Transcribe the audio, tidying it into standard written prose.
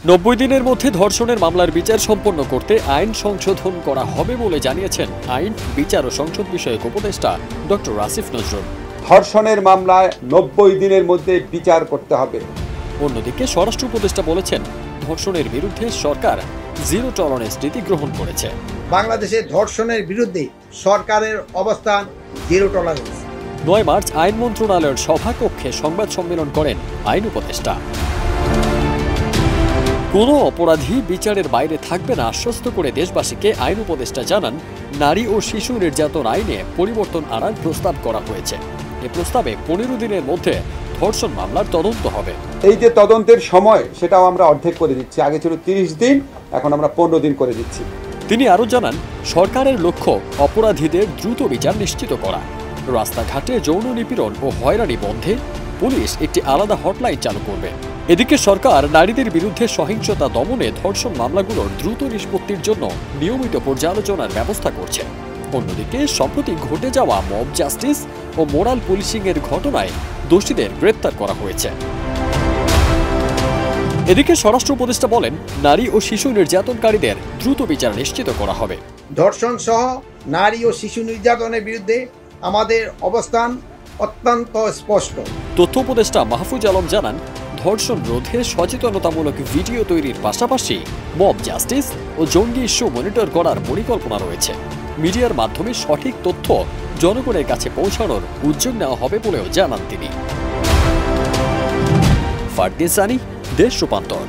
90 দিনের মধ্যে ধর্ষণের মামলার বিচার সম্পন্ন করতে আইন সংশোধন করা হবে বলে জানিয়েছেন আইন, বিচার ও সংসদ বিষয়ক উপদেষ্টা ডক্টর আসিফ নজরুল। ধর্ষণের মামলায় 90 দিনের মধ্যে বিচার করতে হবে। অন্যদিকে স্বরাষ্ট্র উপদেষ্টা বলেছেন, ধর্ষণের বিরুদ্ধে সরকার জিরো টলারেন্স নীতি গ্রহণ করেছে। বাংলাদেশে ধর্ষণের বিরুদ্ধে সরকারের অবস্থান জিরো টলারেন্স। 9 মার্চ আইন মন্ত্রণালয়ের সভাকক্ষে সংবাদ সম্মেলন করেন আইন উপদেষ্টা। কোনো অপরাধী বিচারের বাইরে থাকবে না আশ্বস্ত করে দেশবাসীকে আইন উপদেষ্টা জানান, নারী ও শিশু নির্যাতন আইনে পরিবর্তন আনার প্রস্তাব করা হয়েছে। এ প্রস্তাবে 15 দিনের মধ্যে ধর্ষণ মামলার তদন্ত হবে। এই যে তদন্তের সময়, সেটাও আমরা অর্ধেক করে দিচ্ছি। আগে ছিল 30 দিন, এখন আমরা 15 দিন করে দিচ্ছি। তিনি আরও জানান, সরকারের লক্ষ্য অপরাধীদের দ্রুত বিচার নিশ্চিত করা। রাস্তাঘাটে যৌন নিপীড়ন ও হয়রানি বন্ধে পুলিশ একটি আলাদা হটলাইন চালু করবে। এদিকে সরকার নারীদের বিরুদ্ধে সহিংসতা দমনে ধর্ষণ মামলাগুলোর দ্রুত নিষ্পত্তির জন্য নিয়মিত পর্যালোচনার ব্যবস্থা করছে। অন্যদিকে সম্প্রতি ঘটে যাওয়া মব জাস্টিস ও মোরাল পুলিশিং এর ঘটনায় দোষীদের গ্রেপ্তার করা হয়েছে। এদিকে স্বরাষ্ট্র উপদেষ্টা বলেন, নারী ও শিশু নির্যাতনকারীদের দ্রুত বিচার নিশ্চিত করা হবে। ধর্ষণ সহ নারী ও শিশু নির্যাতনের বিরুদ্ধে আমাদের অবস্থান অত্যন্ত স্পষ্ট। তথ্য উপদেষ্টা মাহফুজ আলম জানান, ধর্ষণ রোধে সচেতনতামূলক ভিডিও তৈরির পাশাপাশি মব জাস্টিস ও জঙ্গি ইস্যু মনিটর করার পরিকল্পনা রয়েছে। মিডিয়ার মাধ্যমে সঠিক তথ্য জনগণের কাছে পৌঁছানোর উদ্যোগ নেওয়া হবে বলেও জানান তিনি। ফারদিন সানি, দেশ রূপান্তর।